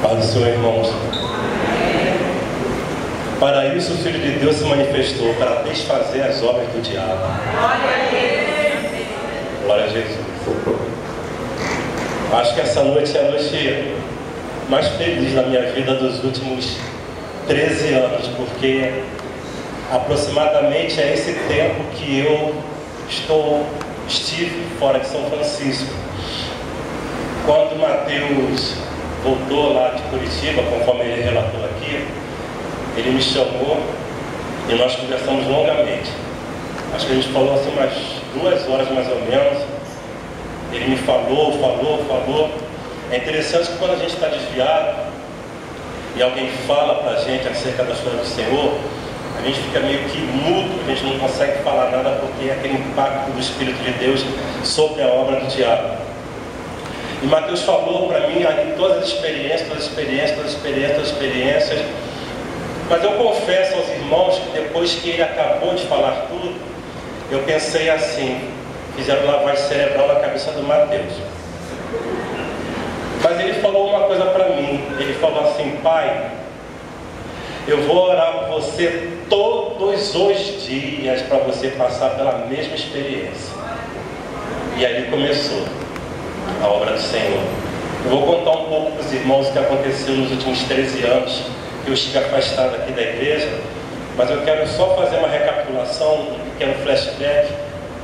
Paz do Senhor, irmãos. Para isso o Filho de Deus se manifestou, para desfazer as obras do diabo. Glória a Jesus. Acho que essa noite é a noite mais feliz da minha vida dos últimos 13 anos, porque aproximadamente é esse tempo que eu estive fora de São Francisco. Quando Mateus voltou lá de Curitiba, conforme ele relatou aqui, ele me chamou e nós conversamos longamente. Acho que a gente falou assim umas 2 horas mais ou menos. Ele me falou. É interessante que quando a gente está desviado e alguém fala para a gente acerca das coisas do Senhor, a gente fica meio que mudo, a gente não consegue falar nada porque é aquele impacto do Espírito de Deus sobre a obra do diabo. E Mateus falou para mim ali todas as experiências. Mas eu confesso aos irmãos que depois que ele acabou de falar tudo, eu pensei assim, fizeram lavagem cerebral na cabeça do Mateus. Mas ele falou uma coisa para mim, ele falou assim: pai, eu vou orar por você todos os dias para você passar pela mesma experiência. E ali começou a obra do Senhor. Eu vou contar um pouco para os irmãos o que aconteceu nos últimos 13 anos que eu estive afastado aqui da igreja, mas eu quero só fazer uma recapitulação, um pequeno flashback.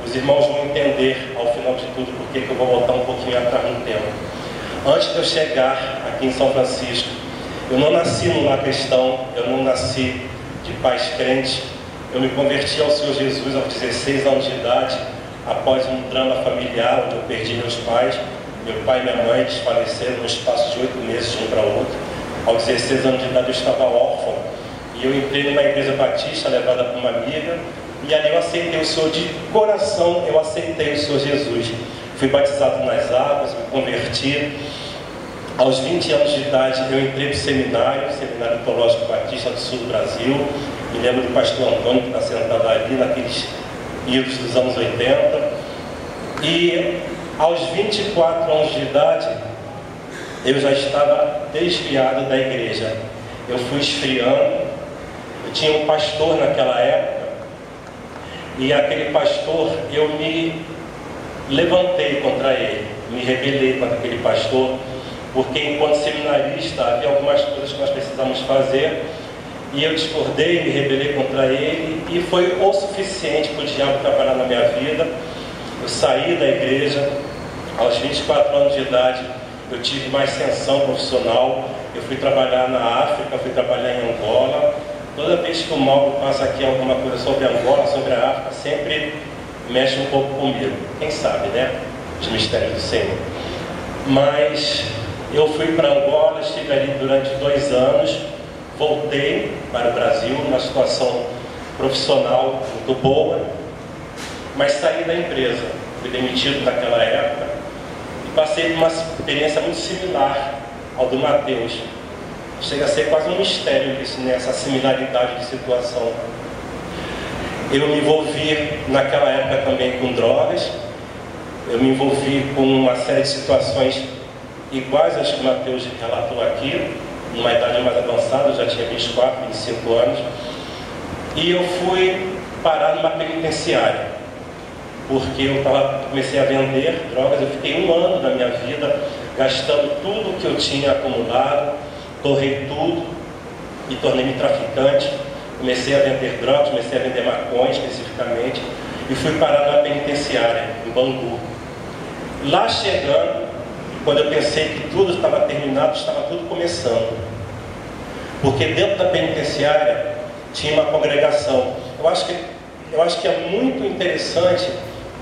Os irmãos vão entender ao final de tudo porque que eu vou voltar um pouquinho atrás no tempo. Antes de eu chegar aqui em São Francisco, eu não nasci num lar cristão, eu não nasci de pais crentes. Eu me converti ao Senhor Jesus aos 16 anos de idade, após um drama familiar onde eu perdi meus pais. Meu pai e minha mãe desfaleceram no espaço de 8 meses de um para o outro. Aos 16 anos de idade eu estava órfão e eu entrei numa igreja batista levada por uma amiga, e ali eu aceitei o Senhor de coração, eu aceitei o Senhor Jesus. Fui batizado nas águas, me converti. Aos 20 anos de idade eu entrei para o Seminário Teológico Batista do Sul do Brasil. Me lembro do pastor Antônio que está sentado ali naqueles idos dos anos 80. E aos 24 anos de idade eu já estava desviado da igreja. Eu fui esfriando. Eu tinha um pastor naquela época, e aquele pastor, eu me levantei contra ele, me rebelei contra aquele pastor, porque enquanto seminarista havia algumas coisas que nós precisamos fazer, e eu discordei, me rebelei contra ele, e foi o suficiente para o diabo trabalhar na minha vida. Eu saí da igreja. Aos 24 anos de idade eu tive uma ascensão profissional. Eu fui trabalhar na África, fui trabalhar em Angola. Toda vez que o Mauro passa aqui alguma coisa sobre Angola, sobre a África, sempre mexe um pouco comigo. Quem sabe, né? Os mistérios do Senhor. Mas eu fui para Angola, estive ali durante 2 anos, voltei para o Brasil numa situação profissional muito boa, mas saí da empresa. Fui demitido naquela época e passei por uma experiência muito similar ao do Mateus. Chega a ser quase um mistério isso, né? Essa similaridade de situação. Eu me envolvi naquela época também com drogas. Eu me envolvi com uma série de situações iguais às que o Mateus relatou aqui, numa idade mais avançada, eu já tinha 24, 25 anos. E eu fui parar numa penitenciária, porque eu comecei a vender drogas. Eu fiquei 1 ano da minha vida gastando tudo que eu tinha acumulado, torrei tudo e tornei-me traficante. Comecei a vender drogas, comecei a vender maconha especificamente, e fui parar na penitenciária, em Bangu. Lá chegando, quando eu pensei que tudo estava terminado, estava tudo começando. Porque dentro da penitenciária tinha uma congregação. Eu acho que é muito interessante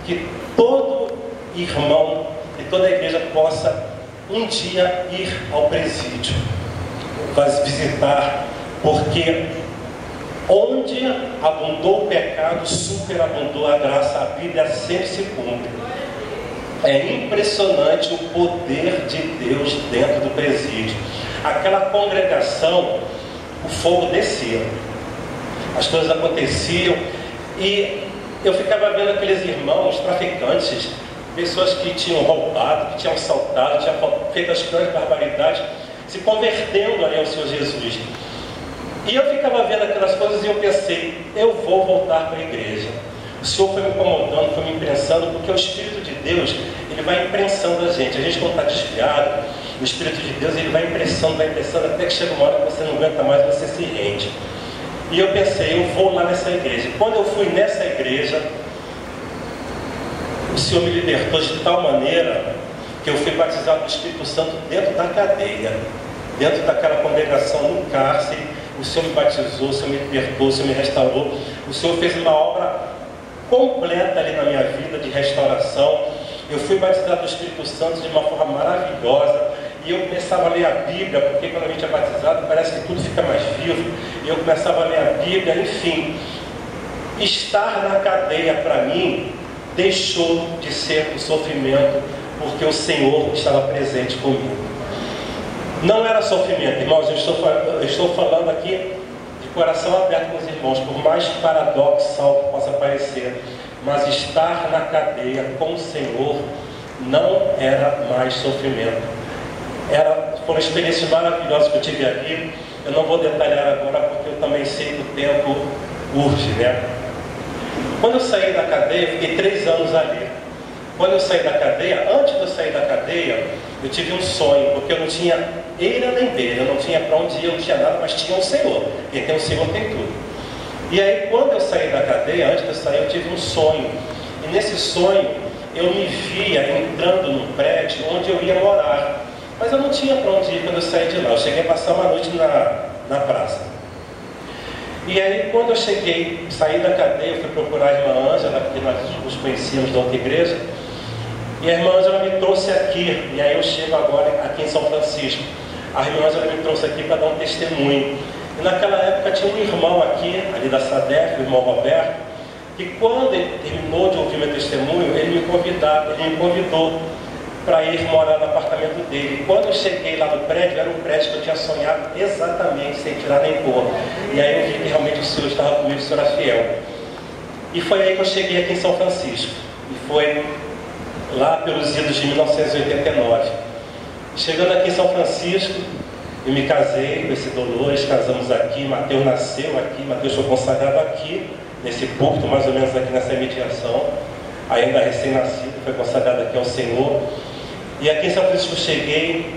que todo irmão e toda a igreja possa um dia ir ao presídio, visitar, porque onde abundou o pecado, superabundou a graça. A Bíblia sempre se cumpre. É impressionante o poder de Deus dentro do presídio. Aquela congregação, o fogo descia, as coisas aconteciam, e eu ficava vendo aqueles irmãos traficantes, pessoas que tinham roubado, que tinham assaltado, tinham feito as grandes barbaridades, se convertendo ali ao Senhor Jesus. E eu ficava vendo aquelas coisas e eu pensei, eu vou voltar para a igreja. O Senhor foi me incomodando, foi me imprensando, porque o Espírito de Deus, ele vai imprensando a gente. A gente quando está desviado, o Espírito de Deus, ele vai imprensando, até que chega uma hora que você não aguenta mais, você se rende. E eu pensei, eu vou lá nessa igreja. Quando eu fui nessa igreja, o Senhor me libertou de tal maneira que eu fui batizado no Espírito Santo dentro da cadeia, dentro daquela congregação no cárcere. O Senhor me batizou, o Senhor me libertou, o Senhor me restaurou. O Senhor fez uma obra completa ali na minha vida de restauração. Eu fui batizado no Espírito Santo de uma forma maravilhosa. E eu começava a ler a Bíblia, porque quando a gente é batizado parece que tudo fica mais vivo. E eu começava a ler a Bíblia, enfim. Estar na cadeia para mim deixou de ser um sofrimento, porque o Senhor estava presente comigo. Não era sofrimento, irmãos, eu estou falando aqui de coração aberto com os irmãos, por mais paradoxal que possa parecer, mas estar na cadeia com o Senhor não era mais sofrimento. Foram experiências maravilhosas que eu tive aqui. Eu não vou detalhar agora, porque eu também sei que o tempo urge, né? Quando eu saí da cadeia, eu fiquei 3 anos ali. Quando eu saí da cadeia, antes de eu sair da cadeia, eu tive um sonho, porque eu não tinha eira nem beira, eu não tinha para onde ir, eu não tinha nada, mas tinha um Senhor. Quem tem um Senhor tem tudo. E aí, quando eu saí da cadeia, antes de eu sair, eu tive um sonho. E nesse sonho, eu me via entrando num prédio onde eu ia morar. Mas eu não tinha para onde ir quando eu saí de lá. Eu cheguei a passar uma noite na praça. E aí, quando eu saí da cadeia, eu fui procurar a irmã Ângela, porque nós nos conhecíamos da outra igreja. E a irmã Ângela me trouxe aqui. E aí eu chego agora aqui em São Francisco. A irmã Ângela me trouxe aqui para dar um testemunho. E naquela época tinha um irmão aqui, ali da SADEF, o irmão Roberto, que quando ele terminou de ouvir meu testemunho, ele me convidou para ir morar no apartamento dele. Quando eu cheguei lá no prédio, era um prédio que eu tinha sonhado exatamente, sem tirar nem pôr. E aí eu vi que realmente o Senhor estava comigo, o Senhor era fiel. E foi aí que eu cheguei aqui em São Francisco. E foi lá pelos idos de 1989. Chegando aqui em São Francisco, eu me casei com esse Dolores, casamos aqui, Mateus nasceu aqui, Mateus foi consagrado aqui, nesse púlpito, mais ou menos aqui nessa imediação. Ainda recém-nascido, foi consagrado aqui ao Senhor. E aqui em São Francisco eu cheguei,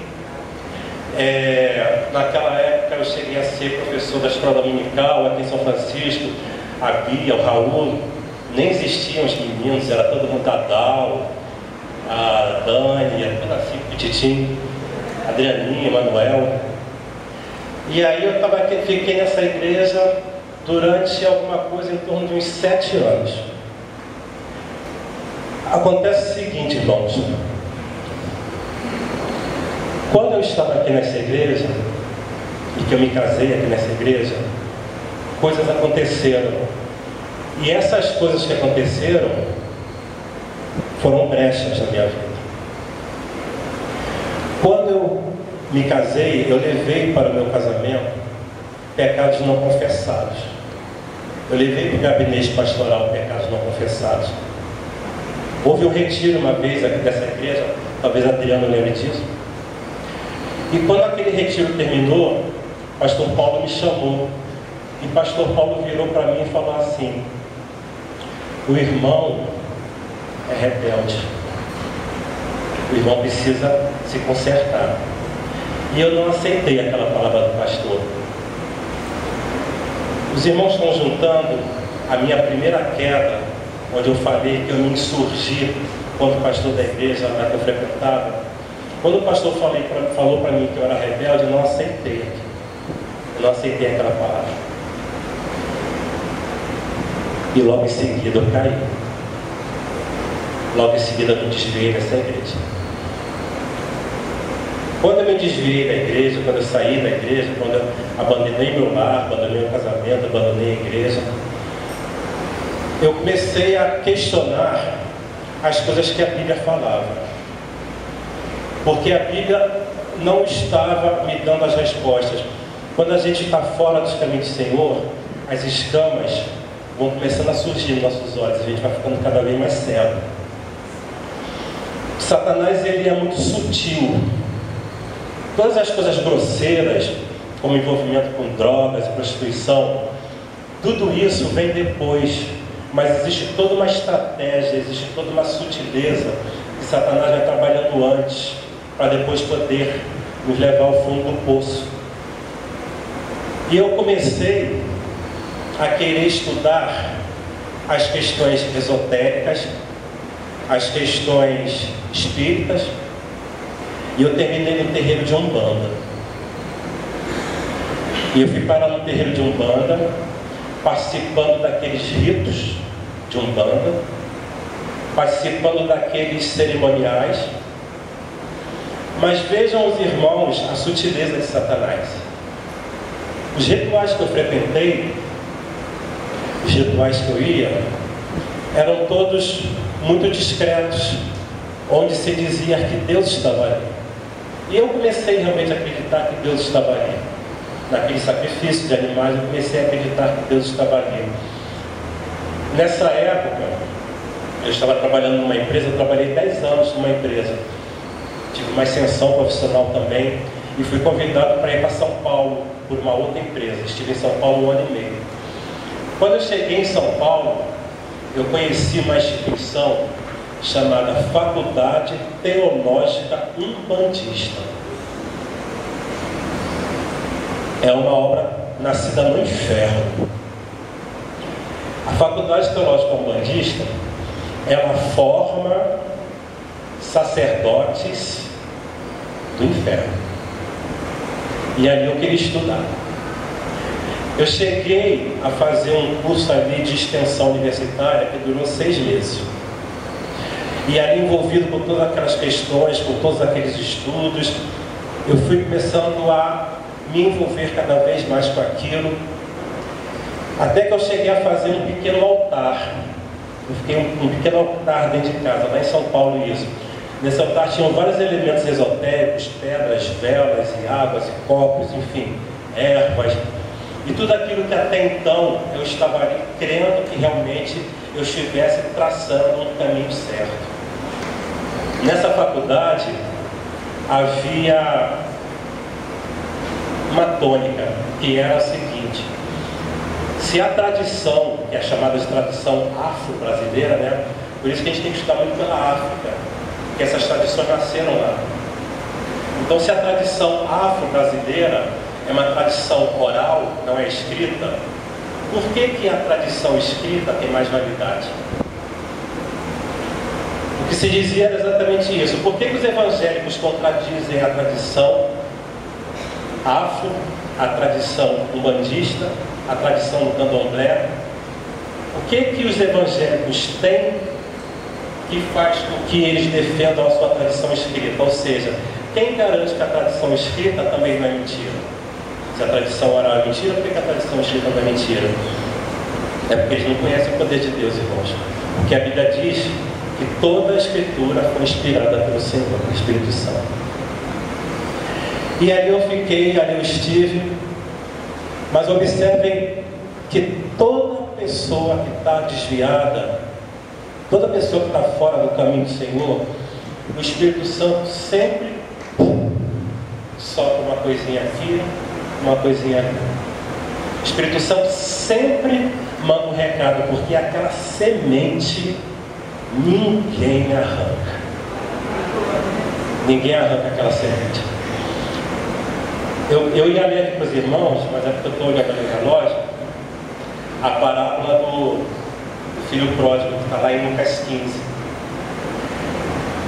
naquela época eu cheguei a ser professor da escola dominical aqui em São Francisco. A Bia, o Raul, nem existiam os meninos, era todo mundo a Dal, a Dani, era tudo assim, petitinho, a Adrianinha, Manuel. E aí eu fiquei nessa igreja durante alguma coisa em torno de uns 7 anos. Acontece o seguinte, irmãos. Quando eu estava aqui nessa igreja, e que eu me casei aqui nessa igreja, coisas aconteceram. E essas coisas que aconteceram foram brechas na minha vida. Quando eu me casei, eu levei para o meu casamento pecados não confessados. Eu levei para o gabinete pastoral pecados não confessados. Houve um retiro uma vez aqui dessa igreja, talvez a Adriana lembre disso. E quando aquele retiro terminou, o pastor Paulo me chamou. E o pastor Paulo virou para mim e falou assim: o irmão é rebelde. O irmão precisa se consertar. E eu não aceitei aquela palavra do pastor. Os irmãos estão juntando a minha primeira queda, onde eu falei que eu me insurgi quando o pastor da igreja lá que eu frequentava. Quando o pastor falou para mim que eu era rebelde, eu não aceitei. Eu não aceitei aquela palavra. E logo em seguida eu caí. Logo em seguida eu me desviei dessa igreja. Quando eu me desviei da igreja, quando eu saí da igreja, quando eu abandonei meu lar, abandonei o casamento, abandonei a igreja, eu comecei a questionar as coisas que a Bíblia falava. Porque a Bíblia não estava me dando as respostas. Quando a gente está fora dos caminhos do Senhor, as escamas vão começando a surgir nos nossos olhos. A gente vai ficando cada vez mais cego. Satanás, ele é muito sutil. Todas as coisas grosseiras, como envolvimento com drogas e prostituição, tudo isso vem depois, mas existe toda uma estratégia, existe toda uma sutileza que Satanás vai trabalhando antes, para depois poder nos levar ao fundo do poço. E eu comecei a querer estudar as questões esotéricas, as questões espíritas, e eu terminei no terreiro de Umbanda. E eu fui parar no terreiro de Umbanda, participando daqueles ritos de Umbanda, participando daqueles cerimoniais. Mas vejam os irmãos a sutileza de Satanás. Os rituais que eu frequentei, os rituais que eu ia, eram todos muito discretos, onde se dizia que Deus estava ali. E eu comecei realmente a acreditar que Deus estava ali. Naquele sacrifício de animais, eu comecei a acreditar que Deus estava ali. Nessa época, eu estava trabalhando numa empresa, eu trabalhei 10 anos numa empresa. Tive uma ascensão profissional também e fui convidado para ir para São Paulo por uma outra empresa. Estive em São Paulo 1 ano e meio. Quando eu cheguei em São Paulo, eu conheci uma instituição chamada Faculdade Teológica Umbandista. É uma obra nascida no inferno. A Faculdade Teológica Umbandista, ela forma sacerdotes do inferno. E ali eu queria estudar. Eu cheguei a fazer um curso ali de extensão universitária que durou 6 meses. E ali, envolvido com todas aquelas questões, com todos aqueles estudos, eu fui começando a me envolver cada vez mais com aquilo, até que eu cheguei a fazer um pequeno altar. Eu fiquei um pequeno altar dentro de casa, lá em São Paulo, isso. Nesse altar tinham vários elementos esotéricos, pedras, velas e águas e copos, enfim, ervas. E tudo aquilo que até então eu estava ali crendo que realmente eu estivesse traçando um caminho certo. Nessa faculdade havia uma tônica, que era a seguinte: se a tradição, que é chamada de tradição afro-brasileira, né? Por isso que a gente tem que estudar muito pela África, porque essas tradições nasceram lá. Então, se a tradição afro-brasileira é uma tradição oral, não é escrita, por que a tradição escrita tem mais validade? O que se dizia era exatamente isso. Por que os evangélicos contradizem a tradição afro, a tradição umbandista, a tradição do candomblé? O que os evangélicos têm que faz com que eles defendam a sua tradição escrita? Ou seja, quem garante que a tradição escrita também não é mentira? Se a tradição oral é mentira, por que a tradição escrita não é mentira? É porque eles não conhecem o poder de Deus, irmãos. Porque a Bíblia diz que toda a Escritura foi inspirada pelo Senhor, pelo Espírito Santo. E ali eu fiquei, ali eu estive. Mas observem que toda pessoa que está desviada, toda pessoa que está fora do caminho do Senhor, o Espírito Santo sempre solta uma coisinha aqui, uma coisinha aqui. O Espírito Santo sempre manda um recado, porque aquela semente ninguém arranca. Ninguém arranca aquela semente. Eu ia ler aqui para os irmãos, mas é porque eu estou olhando no relógio, a parábola do filho pródigo, que está lá em Lucas 15.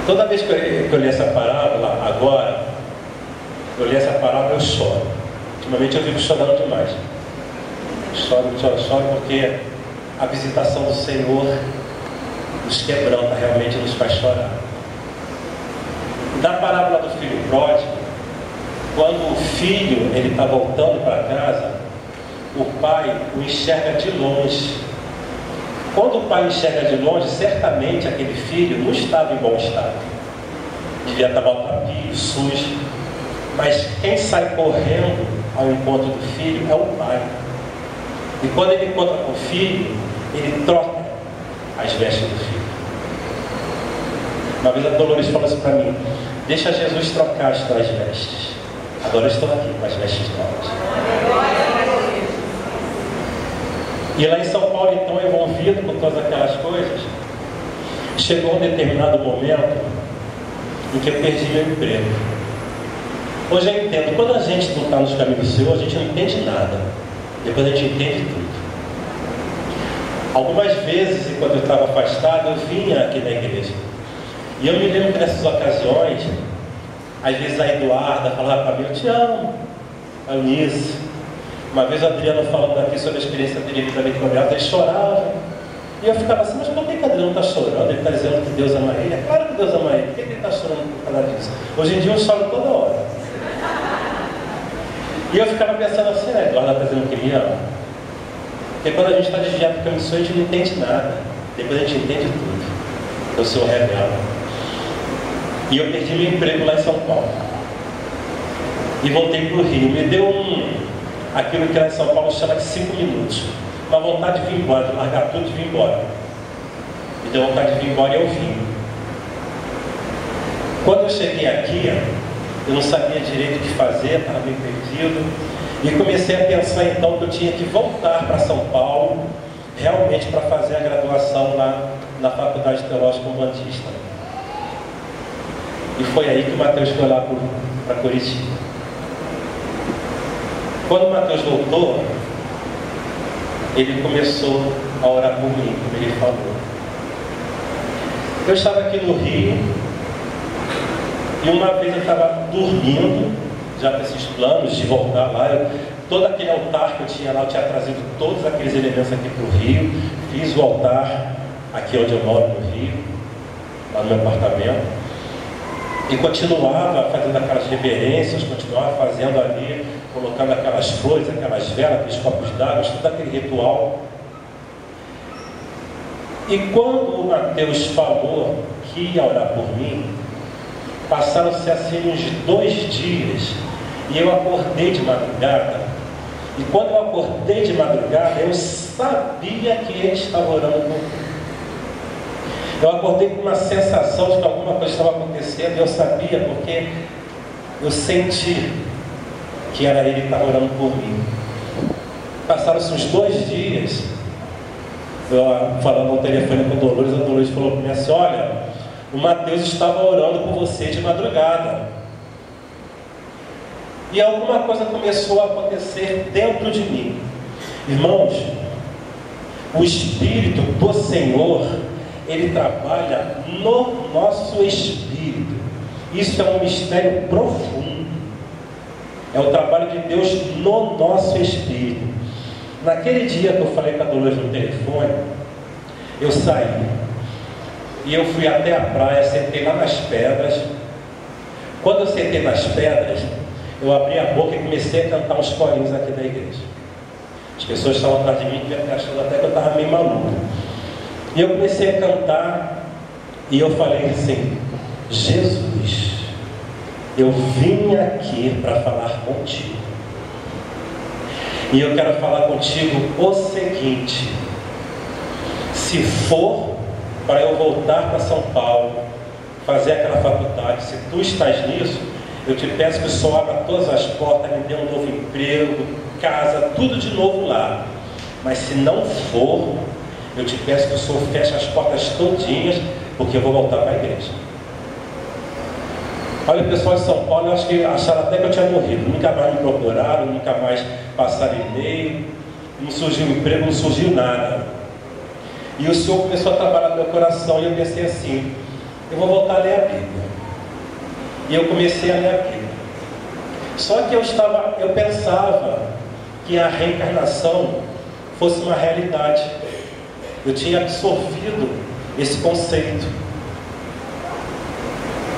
Toda vez que eu li essa parábola, agora, eu li essa parábola, eu choro. Ultimamente eu vivo chorando demais. Choro porque a visitação do Senhor nos quebranta, realmente nos faz chorar. Da parábola do filho pródigo, quando o filho ele está voltando para casa, o pai o enxerga de longe. Quando o pai enxerga de longe, certamente aquele filho não estava em bom estado. Devia estar maltrapilho, sujo. Mas quem sai correndo ao encontro do filho é o pai. E quando ele encontra com o filho, ele troca as vestes do filho. Uma vez a Dolores falou assim para mim: deixa Jesus trocar as tuas vestes. Agora eu estou aqui com as vestes novas. E lá em São Paulo, então, envolvido com todas aquelas coisas, chegou um determinado momento em que eu perdi meu emprego. Hoje eu entendo, quando a gente não está nos caminhos do Senhor, a gente não entende nada. Depois a gente entende tudo. Algumas vezes, enquanto eu estava afastado, eu vinha aqui na igreja. E eu me lembro que nessas ocasiões, às vezes a Eduarda falava para mim, eu te amo, a Eunice. Uma vez o Adriano falando aqui sobre a experiência dele vida com Deus, ele chorava. E eu ficava assim, mas por que o Adriano está chorando? Ele está dizendo que Deus ama ele. É claro que Deus ama ele. Por que ele está chorando por causa disso? Hoje em dia eu choro toda hora. E eu ficava pensando assim, a Eduarda está dizendo que me ama. Porque quando a gente está desviado para missões, a gente não entende nada. Depois a gente entende tudo. Eu sou rebelde. E eu perdi meu emprego lá em São Paulo. E voltei para o Rio. Me deu aquilo que lá em São Paulo chama de 5 minutos. Uma vontade de vir embora, de largar tudo e vir embora. Me deu vontade de vir embora e eu vim. Quando eu cheguei aqui, eu não sabia direito o que fazer, estava meio perdido. E comecei a pensar então que eu tinha que voltar para São Paulo, realmente para fazer a graduação lá na Faculdade Teológica Umbandista. E foi aí que o Mateus foi lá para Curitiba. Quando o Mateus voltou, ele começou a orar por mim, como ele falou. Eu estava aqui no Rio, e uma vez eu estava dormindo, já com esses planos de voltar lá, todo aquele altar que eu tinha lá, eu tinha trazido todos aqueles elementos aqui para o Rio, fiz o altar aqui onde eu moro no Rio, lá no meu apartamento, e continuava fazendo aquelas reverências, continuava fazendo ali, colocando aquelas flores, aquelas velas, aqueles copos d'água, todo aquele ritual. E quando o Mateus falou que ia orar por mim, passaram-se assim uns 2 dias, e eu acordei de madrugada. E quando eu acordei de madrugada, eu sabia que ele estava orando por mim. Eu acordei com uma sensação de que alguma coisa estava acontecendo, e eu sabia porque eu senti que era ele que estava orando por mim. Passaram-se uns 2 dias, eu falando no telefone com o Dolores, a Dolores falou para mim assim, olha, o Mateus estava orando por você de madrugada. E alguma coisa começou a acontecer dentro de mim. Irmãos, o Espírito do Senhor, ele trabalha no nosso espírito. Isso é um mistério profundo. É o trabalho de Deus no nosso espírito. Naquele dia que eu falei com a Dolores no telefone, eu saí e eu fui até a praia, sentei lá nas pedras. Quando eu sentei nas pedras, eu abri a boca e comecei a cantar uns corinhos aqui da igreja. As pessoas estavam atrás de mim, achando até que eu estava meio maluco. E eu comecei a cantar e eu falei assim, Jesus, eu vim aqui para falar contigo. E eu quero falar contigo o seguinte, se for para eu voltar para São Paulo, fazer aquela faculdade, se tu estás nisso, eu te peço que o Senhor abra todas as portas, me dê um novo emprego, casa, tudo de novo lá. Mas se não for, eu te peço que o Senhor feche as portas todinhas, porque eu vou voltar para a igreja. Olha, o pessoal de São Paulo, eu acho que acharam até que eu tinha morrido. Nunca mais me procuraram, nunca mais passaram e-mail, não surgiu emprego, não surgiu nada. E o Senhor começou a trabalhar no meu coração e eu pensei assim, eu vou voltar a ler a Bíblia. E eu comecei a ler a Bíblia. Só que eu pensava que a reencarnação fosse uma realidade. Eu tinha absorvido esse conceito.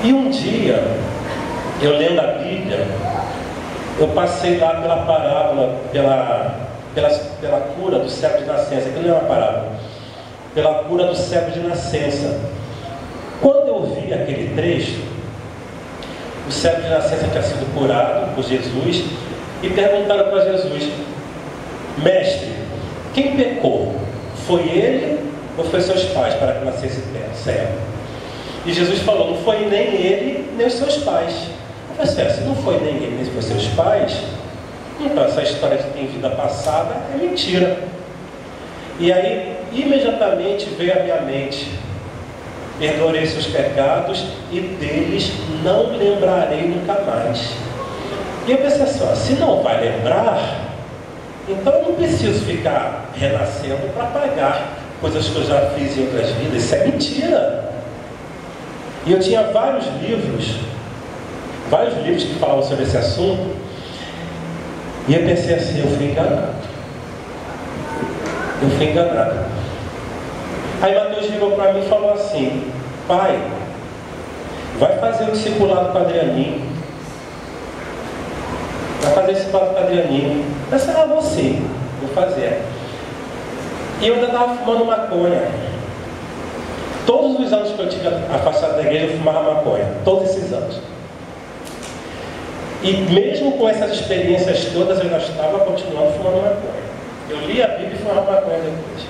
E um dia, eu lendo a Bíblia, eu passei lá pela parábola, pela cura do cego de nascença. Aquilo não é uma parábola. Pela cura do cego de nascença. Quando eu vi aquele trecho, o cego de nascença tinha sido curado por Jesus, e perguntaram para Jesus, mestre, quem pecou? Foi ele ou foi seus pais para que nascesse cego? E Jesus falou, não foi nem ele, nem os seus pais. Eu falei assim, se não foi ninguém, nem foi seus pais, então essa história que tem vida passada é mentira. E aí, imediatamente veio à minha mente: perdoarei seus pecados e deles não lembrarei nunca mais. E eu pensei assim, ó, se não vai lembrar, então eu não preciso ficar renascendo para pagar coisas que eu já fiz em outras vidas. Isso é mentira. E eu tinha vários livros que falavam sobre esse assunto, e eu pensei assim, eu fui enganado. Aí Mateus virou para mim e falou assim: pai, vai fazer o discipulado com o Adrianinho. Eu pensei, vou sim, vou fazer. E eu ainda estava fumando maconha. Todos os anos que eu tive afastado da igreja, eu fumava maconha. Todos esses anos. E mesmo com essas experiências todas, eu já estava continuando fumando maconha. Eu li a Bíblia e fumava maconha depois.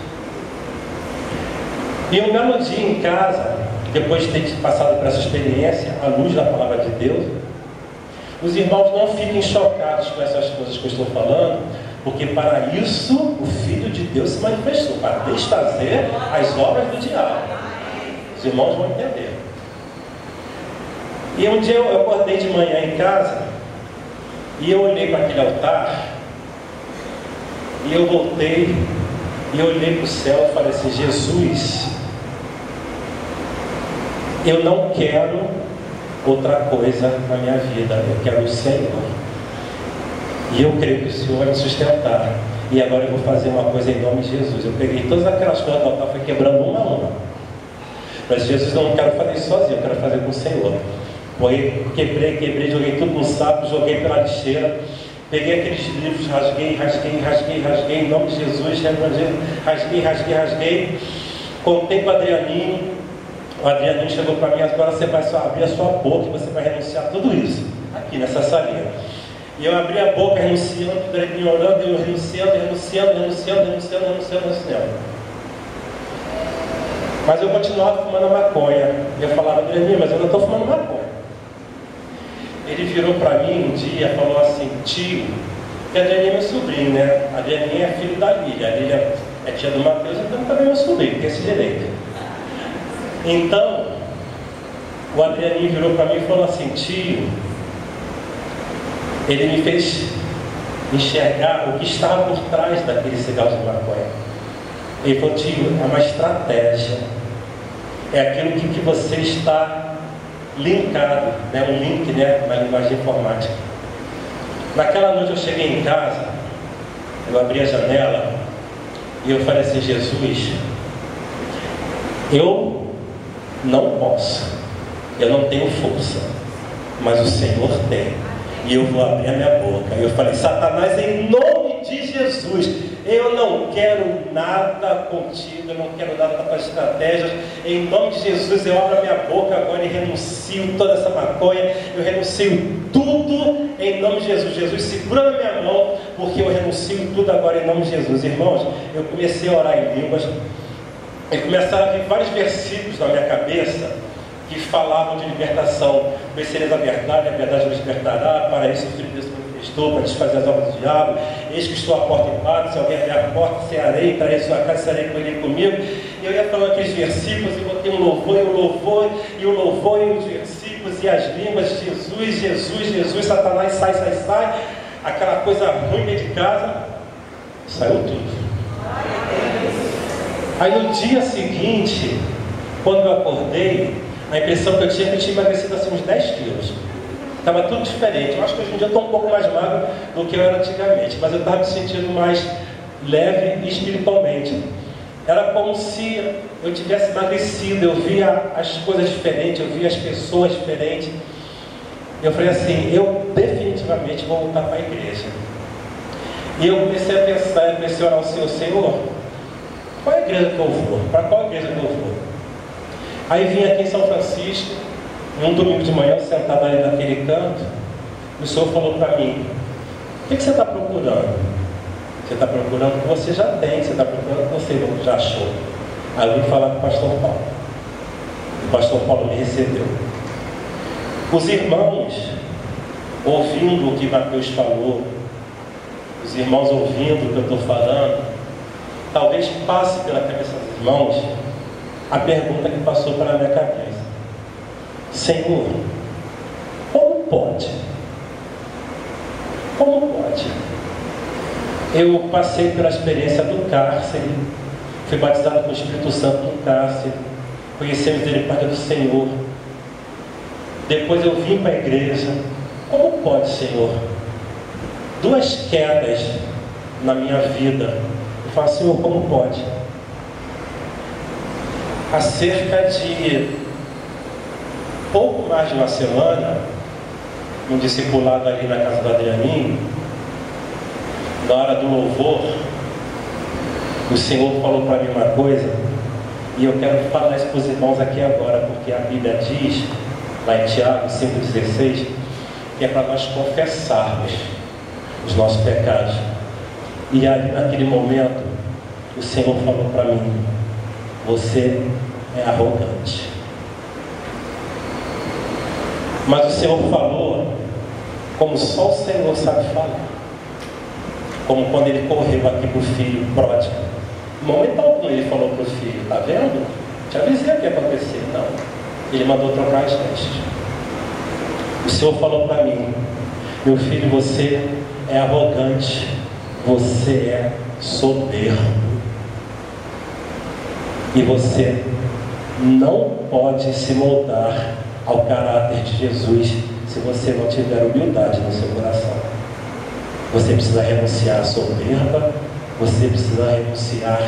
E um belo dia em casa, depois de ter passado por essa experiência, à luz da palavra de Deus, os irmãos não fiquem chocados com essas coisas que eu estou falando, porque para isso o Filho de Deus se manifestou, para desfazer as obras do diabo. Os irmãos vão entender. E um dia eu acordei de manhã em casa, e eu olhei para aquele altar, e eu voltei, e eu olhei para o céu e falei assim: Jesus, eu não quero outra coisa na minha vida, eu quero o Senhor. E eu creio que o Senhor vai me sustentar. E agora eu vou fazer uma coisa em nome de Jesus. Eu peguei todas aquelas coisas do altar, fui quebrando uma a uma. Mas Jesus, não quero fazer isso sozinho, eu quero fazer com o Senhor. Quebrei, joguei tudo no saco, joguei pela lixeira. Peguei aqueles livros, rasguei, em nome de Jesus, rasguei. Contei para o Adrianinho. O Adrianinho chegou para mim: agora você vai só abrir a sua boca e você vai renunciar a tudo isso, aqui nessa salinha. E eu abri a boca renunciando, o Adrianinho orando, eu renunciando. Mas eu continuava fumando maconha. Eu falava: Adrianinho, mas eu não estou fumando maconha. Ele virou para mim um dia e falou assim: tio, que Adrianinho é meu sobrinho, né? Adrianinho é filho da Lília. A Lília é tia do Mateus, então também é meu sobrinho, tem esse direito. Então, o Adrianinho virou para mim e falou assim: tio, ele me fez enxergar o que estava por trás daquele cigarro de maconha. Ele falou: tio, é uma estratégia. É aquilo que você está linkado, né? Um link, né? Na linguagem informática. Naquela noite eu cheguei em casa, eu abri a janela e eu falei assim: Jesus, eu não posso, eu não tenho força, mas o Senhor tem, e eu vou abrir a minha boca. Eu falei: Satanás, em nome de Jesus, eu não quero nada contigo, eu não quero nada das tuas estratégias. Em nome de Jesus, eu abro a minha boca agora e renuncio toda essa maconha, eu renuncio tudo em nome de Jesus. Jesus, segura na minha mão, porque eu renuncio tudo agora em nome de Jesus. Irmãos, eu comecei a orar em línguas, e começaram a vir vários versículos na minha cabeça que falavam de libertação. Conhecereis a verdade vos libertará, para isso o Filho de Deus se manifestou, para desfazer as obras do diabo. Eis que estou à porta e bato, se alguém abrir a porta, cearei, entrarei em sua casa, serei com ele comigo. E eu ia falando aqueles versículos, e botei um louvor, e os versículos, e as línguas: Jesus, Satanás, sai, aquela coisa ruim dentro de casa, saiu tudo. Aí no dia seguinte, quando eu acordei, a impressão que eu tinha é que eu tinha emagrecido assim uns 10 quilos. Estava tudo diferente. Eu acho que hoje em dia eu estou um pouco mais magro do que eu era antigamente, mas eu estava me sentindo mais leve espiritualmente. Era como se eu tivesse emagrecido, eu via as coisas diferentes, eu via as pessoas diferentes. Eu falei assim: eu definitivamente vou voltar para a igreja. E eu comecei a pensar, eu comecei a orar ao Senhor, qual é a igreja que eu vou? Para qual igreja que eu vou? Aí vim aqui em São Francisco, um domingo de manhã, sentado ali naquele canto, o Senhor falou para mim: o que você está procurando? Você está procurando o que você já tem, você está procurando o que você já achou. Aí eu vim falar com o pastor Paulo. O pastor Paulo me recebeu. Os irmãos ouvindo o que Mateus falou, os irmãos ouvindo o que eu estou falando, talvez passe pela cabeça dos irmãos a pergunta que passou pela minha cabeça: Senhor, como pode? Como pode? Eu passei pela experiência do cárcere, fui batizado com o Espírito Santo no cárcere, conheci a misericórdia do Senhor. Depois eu vim para a igreja. Como pode, Senhor? 2 quedas na minha vida. Eu falo: Senhor, como pode? Há cerca de pouco mais de uma semana, um discipulado ali na casa do Adrianinho, na hora do louvor, o Senhor falou para mim uma coisa, e eu quero falar isso para os irmãos aqui agora, porque a Bíblia diz, lá em Tiago 5,16, que é para nós confessarmos os nossos pecados. E ali naquele momento, o Senhor falou para mim: você é arrogante. Mas o Senhor falou como só o Senhor sabe falar. Como quando ele correu aqui para o filho pródigo. No momento algum ele falou para o filho: está vendo? Te avisei o que ia acontecer. Não. Ele mandou trocar as vestes. O Senhor falou para mim: meu filho, você é arrogante. Você é soberbo. E você não pode se moldar ao caráter de Jesus se você não tiver humildade no seu coração. Você precisa renunciar à soberba, você precisa renunciar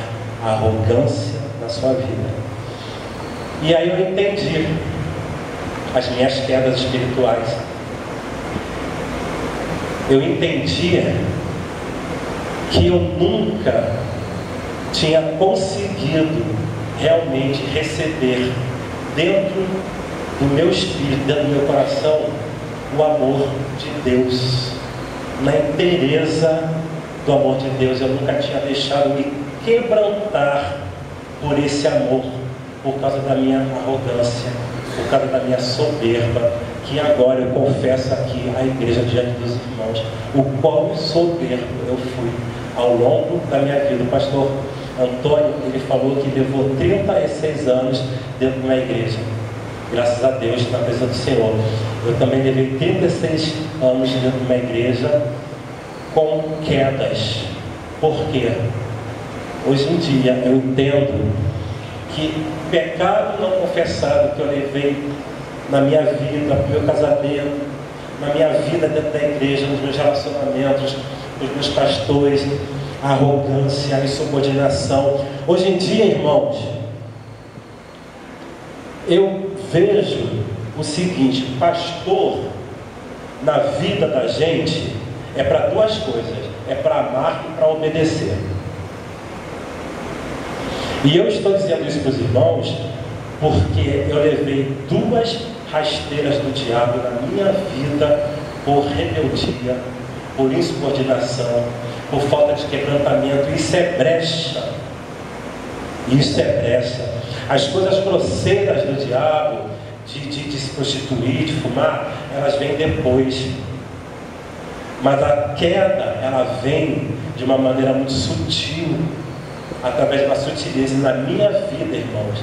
à arrogância na sua vida. E aí eu entendi as minhas quedas espirituais. Eu entendia que eu nunca tinha conseguido realmente receber dentro do meu espírito, dentro do meu coração, o amor de Deus. Na inteireza do amor de Deus, eu nunca tinha deixado me quebrantar por esse amor, por causa da minha arrogância, por causa da minha soberba, que agora eu confesso aqui à igreja diante dos irmãos, o quão soberbo eu fui ao longo da minha vida. O pastor Antônio, ele falou que levou 36 anos dentro de uma igreja. Graças a Deus, na presença do Senhor. Eu também levei 36 anos dentro de uma igreja com quedas. Por quê? Hoje em dia eu entendo que pecado não confessado que eu levei na minha vida, no meu casamento, na minha vida dentro da igreja, nos meus relacionamentos, com os meus pastores, a arrogância, a insubordinação. Hoje em dia, irmãos, eu vejo o seguinte: pastor na vida da gente é para 2 coisas: é para amar e para obedecer. E eu estou dizendo isso para os irmãos porque eu levei 2 rasteiras do diabo na minha vida por rebeldia, por insubordinação, por falta de quebrantamento. Isso é brecha. Isso é brecha. As coisas grosseiras do diabo, de se prostituir, de fumar, elas vêm depois. Mas a queda, ela vem de uma maneira muito sutil, através de uma sutileza. Na minha vida, irmãos,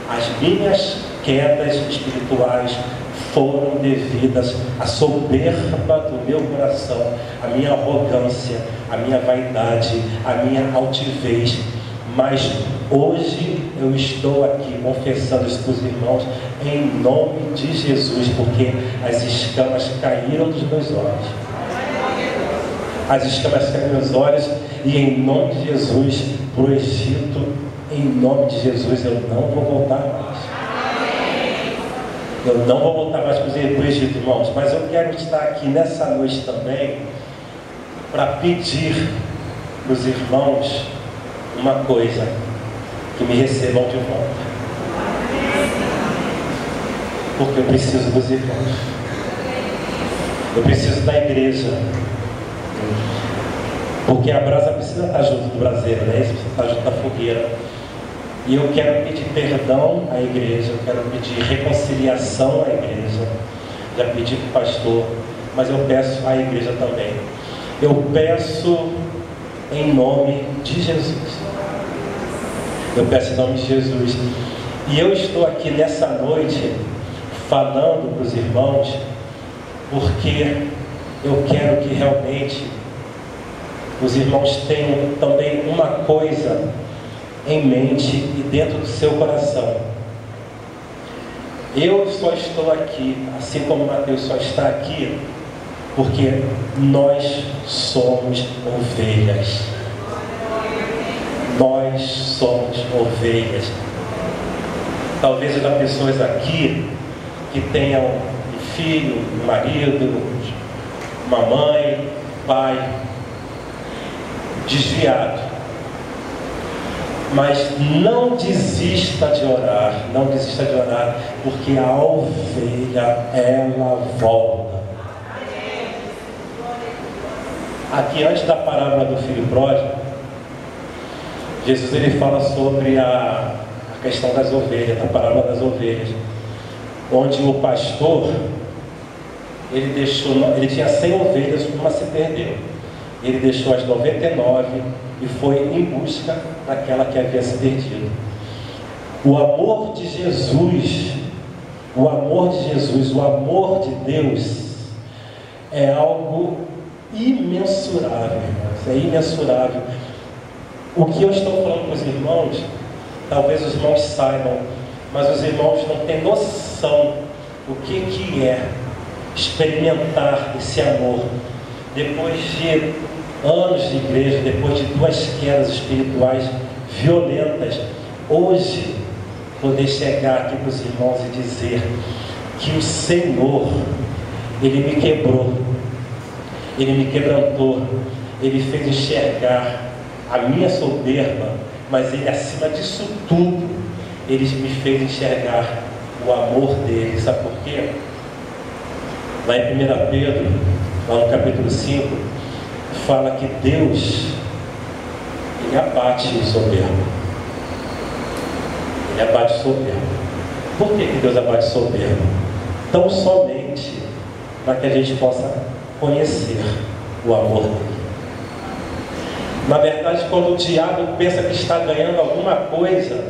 as minhas quedas espirituais foram devidas à soberba do meu coração, à minha arrogância, à minha vaidade, à minha altivez. Mas hoje eu estou aqui confessando isso para os irmãos em nome de Jesus, porque as escamas caíram dos meus olhos. As escamas caíram dos meus olhos, e em nome de Jesus, para o Egito, em nome de Jesus, eu não vou voltar mais. Eu não vou voltar mais para o Egito, irmãos. Mas eu quero estar aqui nessa noite também para pedir para os irmãos uma coisa: que me recebam de volta. Porque eu preciso dos irmãos. Eu preciso da igreja. Porque a brasa precisa estar junto do braseiro, né? Isso precisa estar junto da fogueira. E eu quero pedir perdão à igreja, eu quero pedir reconciliação à igreja. Já pedi para o pastor mas eu peço à igreja também. Eu peço em nome de Jesus. Eu peço em nome de Jesus. E eu estou aqui nessa noite falando para os irmãos, porque eu quero que realmente os irmãos tenham também uma coisa em mente e dentro do seu coração. Eu só estou aqui, assim como Mateus só está aqui, porque nós somos ovelhas. Nós somos ovelhas. Talvez haja pessoas aqui que tenham um filho, um marido, uma mãe, pai desviado. Mas não desista de orar, não desista de orar, porque a ovelha, ela volta. Aqui, antes da parábola do filho pródigo, Jesus ele fala sobre a questão das ovelhas, da parábola das ovelhas, onde o pastor ele tinha 100 ovelhas, uma se perdeu. Ele deixou as 99 e foi em busca daquela que havia se perdido. O amor de Jesus, o amor de Jesus, o amor de Deus é algo imensurável, irmãos, é imensurável. O que eu estou falando para os irmãos, talvez os irmãos saibam, mas os irmãos não têm noção do que é experimentar esse amor. Depois de anos de igreja, depois de 2 quedas espirituais violentas, hoje poder chegar aqui para os irmãos e dizer que o Senhor, Ele me quebrou, Ele me quebrantou, Ele fez enxergar a minha soberba, mas Ele, acima disso tudo, Ele me fez enxergar o amor dele. Sabe por quê? Lá em 1 Pedro, lá no capítulo 5, fala que Deus, Ele abate o soberbo. Ele abate o soberbo. Por que Deus abate o soberbo? Tão somente para que a gente possa conhecer o amor dele. Na verdade, quando o diabo pensa que está ganhando alguma coisa,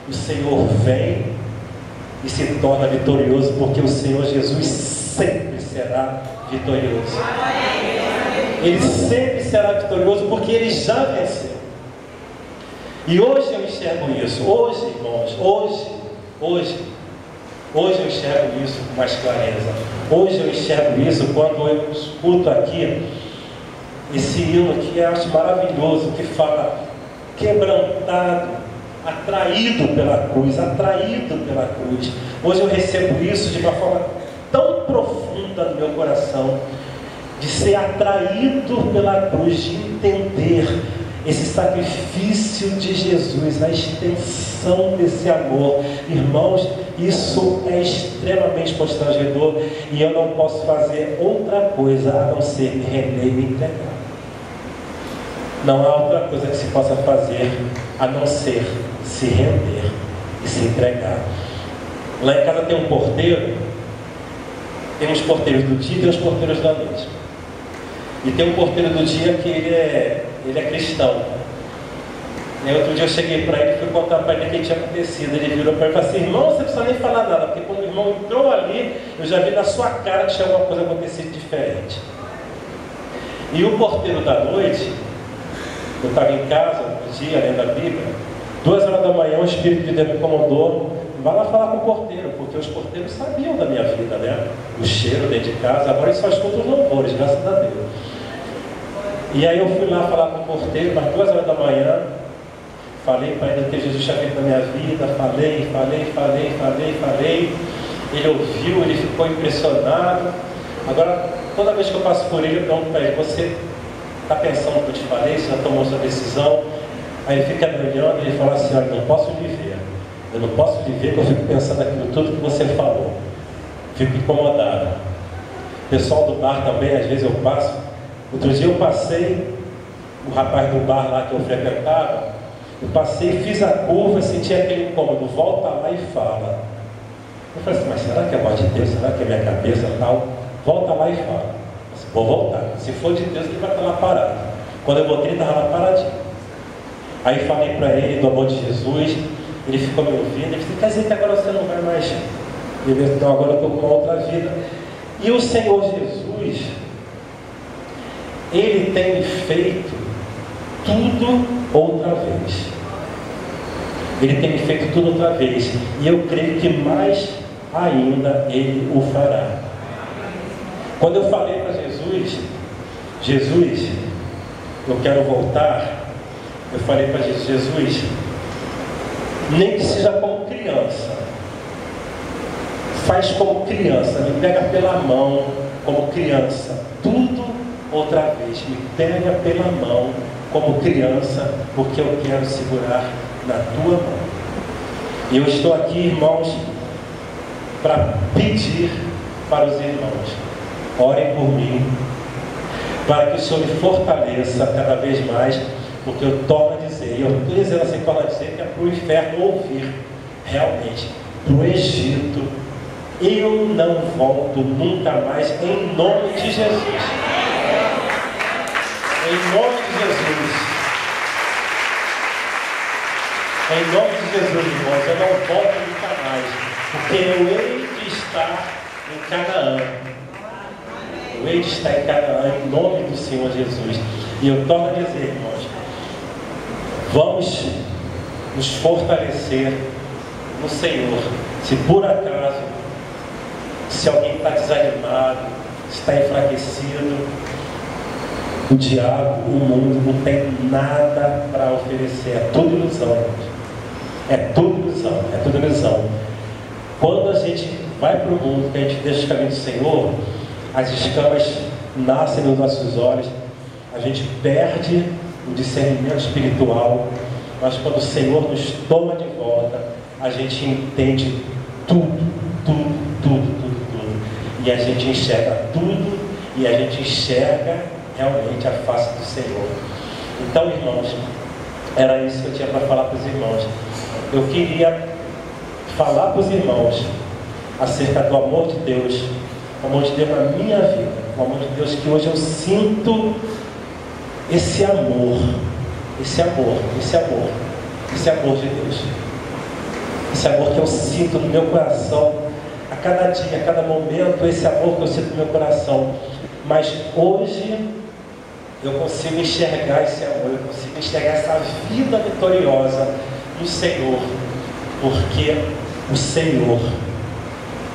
o Senhor vem e se torna vitorioso, porque o Senhor Jesus sempre será vitorioso. Ele sempre será vitorioso, porque Ele já venceu. E hoje eu enxergo isso. Hoje, irmãos, hoje eu enxergo isso com mais clareza. Hoje eu enxergo isso quando eu escuto aqui esse hino que eu acho maravilhoso, que fala quebrantado, atraído pela cruz, atraído pela cruz. Hoje eu recebo isso de uma forma tão profunda no meu coração, de ser atraído pela cruz, de entender esse sacrifício de Jesus, a extensão desse amor. Irmãos, isso é extremamente constrangedor, e eu não posso fazer outra coisa a não ser me render e me entregar. Não há outra coisa que se possa fazer a não ser se render e se entregar. Lá em casa tem um porteiro, tem os porteiros do dia e os porteiros da noite. E tem um porteiro do dia que ele é cristão. E aí, outro dia eu cheguei para ele e fui contar para ele o que tinha acontecido. Ele virou para mim e falou assim: irmão, você não precisa nem falar nada, porque quando o irmão entrou ali, eu já vi na sua cara que tinha alguma coisa acontecido diferente. E o porteiro da noite, eu estava em casa, no dia, lendo a Bíblia, 2 horas da manhã, o Espírito de Deus me incomodou: vai lá falar com o porteiro, porque os porteiros sabiam da minha vida, né? O cheiro dentro de casa. Agora eles só escutam os louvores, graças a Deus. E aí eu fui lá falar com o porteiro, às 2 horas da manhã, falei para ele o que Jesus tinha feito na minha vida, falei. Ele ouviu, ele ficou impressionado. Agora, toda vez que eu passo por ele, eu pergunto para ele: você está pensando no que eu te falei? Você já tomou sua decisão? Aí ele fica me olhando e ele fala assim: olha, não posso lhe ver. Eu não posso lhe ver, porque eu fico pensando aquilo tudo que você falou. Fico incomodado. O pessoal do bar também, às vezes eu passo. Outro dia eu passei, o rapaz do bar lá que eu frequentava, eu passei, fiz a curva e senti aquele incômodo: volta lá e fala. Eu falei assim: mas será que é a voz de Deus? Será que é minha cabeça e tal? volta lá e fala. Vou voltar. Se for de Deus, ele vai estar lá parado. Quando eu voltei, ele estava lá paradinho. Aí falei para ele do amor de Jesus, ele ficou me ouvindo, ele disse, quer dizer que agora você não vai mais viver, então agora eu estou com uma outra vida. E o Senhor Jesus, Ele tem feito tudo outra vez. Ele tem feito tudo outra vez. E eu creio que mais ainda Ele o fará. Quando eu falei para Jesus, Jesus, eu quero voltar, eu falei para Jesus, Jesus, nem que seja como criança, faz como criança, me pega pela mão como criança, tudo outra vez, me pega pela mão como criança, porque eu quero segurar na tua mão. E eu estou aqui, irmãos, para pedir para os irmãos, orem por mim, para que o Senhor me fortaleça cada vez mais, porque eu torno a dizer, e eu estou dizendo assim, torno a dizer que é para o inferno ouvir, realmente, para o Egito, eu não volto nunca mais, em nome de Jesus. Em nome de Jesus. Em nome de Jesus, irmãos, eu não volto nunca mais, porque eu hei de estar em Canaã. Eu hei de estar em Canaã, em nome do Senhor Jesus. E eu torno a dizer, irmãos, vamos nos fortalecer no Senhor. Se por acaso, se alguém está desanimado, está enfraquecido, o diabo, o mundo não tem nada para oferecer. É tudo ilusão, irmãos. É tudo ilusão, é tudo ilusão. Quando a gente vai para o mundo, que a gente deixa o caminho do Senhor, as escamas nascem nos nossos olhos, a gente perde o discernimento espiritual, mas quando o Senhor nos toma de volta, a gente entende tudo. E a gente enxerga tudo, e a gente enxerga realmente a face do Senhor. Então, irmãos, era isso que eu tinha para falar para os irmãos. Eu queria falar para os irmãos acerca do amor de Deus, o amor de Deus na minha vida, o amor de Deus que hoje eu sinto esse amor de Deus, esse amor que eu sinto no meu coração, a cada dia, a cada momento, esse amor que eu sinto no meu coração. Mas hoje eu consigo enxergar esse amor, eu consigo enxergar essa vida vitoriosa no Senhor, porque o Senhor,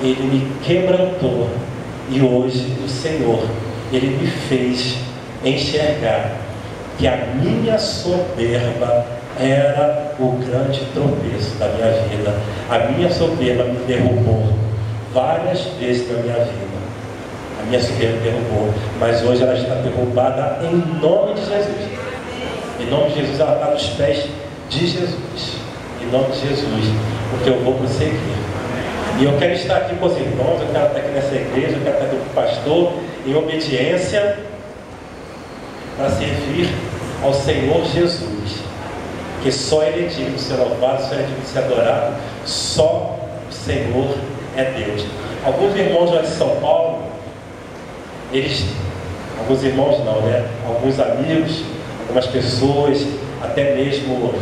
Ele me quebrantou, e hoje o Senhor, Ele me fez enxergar que a minha soberba era o grande tropeço da minha vida. A minha soberba me derrubou várias vezes na minha vida. A minha soberba derrubou, mas hoje ela está derrubada em nome de Jesus. Em nome de Jesus, ela está nos pés de Jesus. Em nome de Jesus, porque eu vou prosseguir. E eu quero estar aqui com os irmãos, eu quero estar aqui nessa igreja, eu quero estar aqui com o pastor, em obediência, para servir ao Senhor Jesus. Que só Ele é digno de ser louvado, só Ele é digno de ser adorado, só o Senhor é Deus. Alguns irmãos lá de São Paulo, alguns irmãos não, né? Alguns amigos, algumas pessoas, até mesmo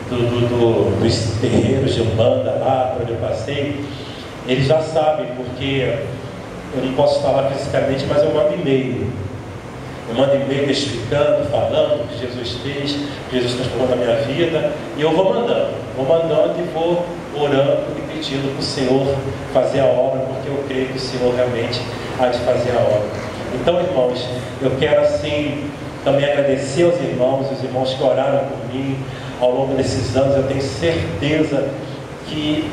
dos terreiros de Umbanda lá, por onde eu passei, eles já sabem, porque eu não posso falar fisicamente, mas eu mando e-mail. Eu mando e-mail explicando, falando o que Jesus fez, que Jesus transformou na minha vida, e eu vou mandando e vou orando e pedindo para o Senhor fazer a obra, porque eu creio que o Senhor realmente há de fazer a obra. Então, irmãos, eu quero assim também agradecer aos irmãos, os irmãos que oraram por mim ao longo desses anos. Eu tenho certeza que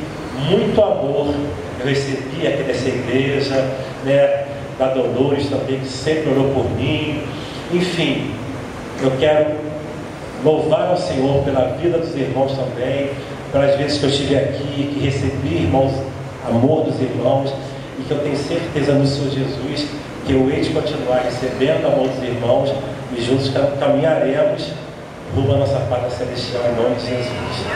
muito amor eu recebi aqui nessa igreja, né? Da Dolores também, que sempre orou por mim. Enfim, eu quero louvar ao Senhor pela vida dos irmãos também, pelas vezes que eu estive aqui, que recebi, irmãos, amor dos irmãos, e que eu tenho certeza no Senhor Jesus que eu hei de continuar recebendo o amor dos irmãos, e juntos caminharemos rumo à nossa pátria celestial, em nome de Jesus.